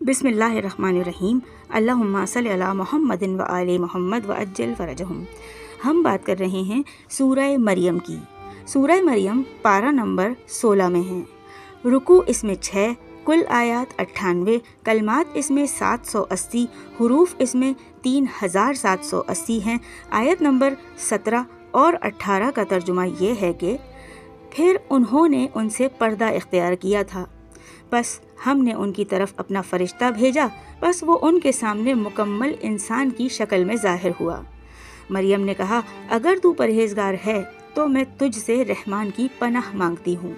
بسم اللہ الرحمن الرحیم، اللہم صلی علی محمد و آل محمد و عجل فرجہم۔ ہم بات کر رہے ہیں سورہ مریم کی۔ سورہ مریم پارہ نمبر 16 میں ہے۔ رکوع اس میں 6، کل آیات 98، کلمات اس میں 780، حروف اس میں 3780 ہیں۔ آیت نمبر 17 اور 18 کا ترجمہ یہ ہے کہ پھر انہوں نے ان سے پردہ اختیار کیا تھا، بس ہم نے ان کی طرف اپنا فرشتہ بھیجا، بس وہ ان کے سامنے مکمل انسان کی شکل میں ظاہر ہوا۔ مریم نے کہا، اگر تو پرہیزگار ہے تو میں تجھ سے رحمان کی پناہ مانگتی ہوں۔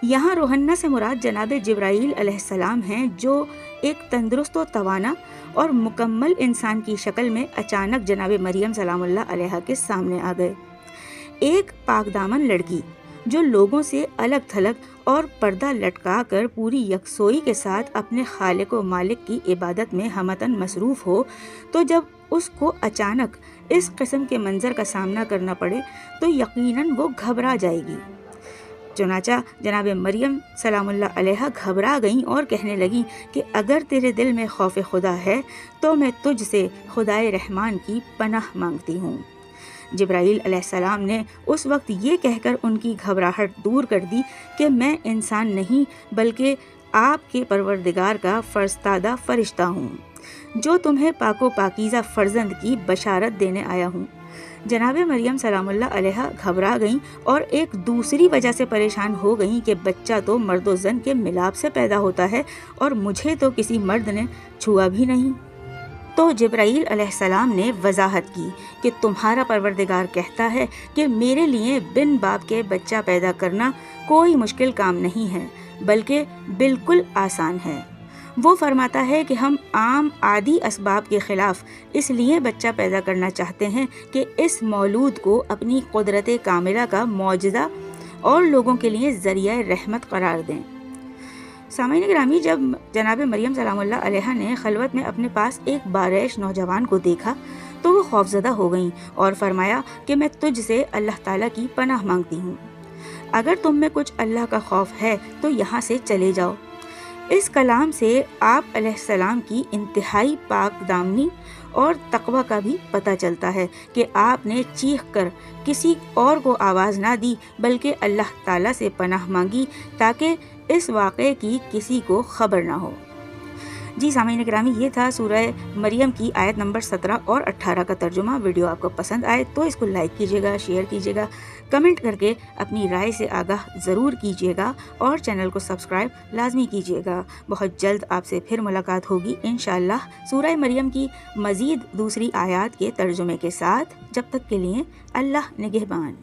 یہاں روحنا سے مراد جناب جبرائیل علیہ السلام ہیں، جو ایک تندرست و توانا اور مکمل انسان کی شکل میں اچانک جناب مریم سلام اللہ علیہ کے سامنے آ گئے۔ ایک پاک دامن لڑکی جو لوگوں سے الگ تھلگ اور پردہ لٹکا کر پوری یکسوئی کے ساتھ اپنے خالق و مالک کی عبادت میں ہمتن مصروف ہو، تو جب اس کو اچانک اس قسم کے منظر کا سامنا کرنا پڑے تو یقیناً وہ گھبرا جائے گی۔ چنانچہ جناب مریم سلام اللہ علیہ گھبرا گئیں اور کہنے لگیں کہ اگر تیرے دل میں خوف خدا ہے تو میں تجھ سے خدائے رحمان کی پناہ مانگتی ہوں۔ جبرائیل علیہ السلام نے اس وقت یہ کہہ کر ان کی گھبراہٹ دور کر دی کہ میں انسان نہیں بلکہ آپ کے پروردگار کا فرستادہ فرشتہ ہوں، جو تمہیں پاک و پاکیزہ فرزند کی بشارت دینے آیا ہوں۔ جناب مریم سلام اللہ علیہ گھبرا گئیں اور ایک دوسری وجہ سے پریشان ہو گئیں کہ بچہ تو مرد و زن کے ملاپ سے پیدا ہوتا ہے اور مجھے تو کسی مرد نے چھوا بھی نہیں۔ تو جبرائیل علیہ السلام نے وضاحت کی کہ تمہارا پروردگار کہتا ہے کہ میرے لیے بن باپ کے بچہ پیدا کرنا کوئی مشکل کام نہیں ہے بلکہ بالکل آسان ہے۔ وہ فرماتا ہے کہ ہم عام عادی اسباب کے خلاف اس لیے بچہ پیدا کرنا چاہتے ہیں کہ اس مولود کو اپنی قدرت کاملہ کا معجزہ اور لوگوں کے لیے ذریعہ رحمت قرار دیں۔ سامعین گرامی، جب جناب مریم سلام اللہ علیہ نے خلوت میں اپنے پاس ایک باریش نوجوان کو دیکھا تو وہ خوفزدہ ہو گئیں اور فرمایا کہ میں تجھ سے اللہ تعالیٰ کی پناہ مانگتی ہوں۔ اگر تم میں کچھ اللہ کا خوف ہے تو یہاں سے چلے جاؤ۔ اس کلام سے آپ علیہ السلام کی انتہائی پاک دامنی اور تقوی کا بھی پتہ چلتا ہے کہ آپ نے چیخ کر کسی اور کو آواز نہ دی بلکہ اللہ تعالیٰ سے پناہ مانگی تاکہ اس واقعے کی کسی کو خبر نہ ہو۔ جی سامعین کرامی، یہ تھا سورہ مریم کی آیت نمبر 17 اور 18 کا ترجمہ۔ ویڈیو آپ کو پسند آئے تو اس کو لائک کیجیے گا، شیئر کیجیے گا، کمنٹ کر کے اپنی رائے سے آگاہ ضرور کیجیے گا اور چینل کو سبسکرائب لازمی کیجیے گا۔ بہت جلد آپ سے پھر ملاقات ہوگی انشاءاللہ سورہ مریم کی مزید دوسری آیات کے ترجمے کے ساتھ۔ جب تک کے لیے اللہ نگہبان۔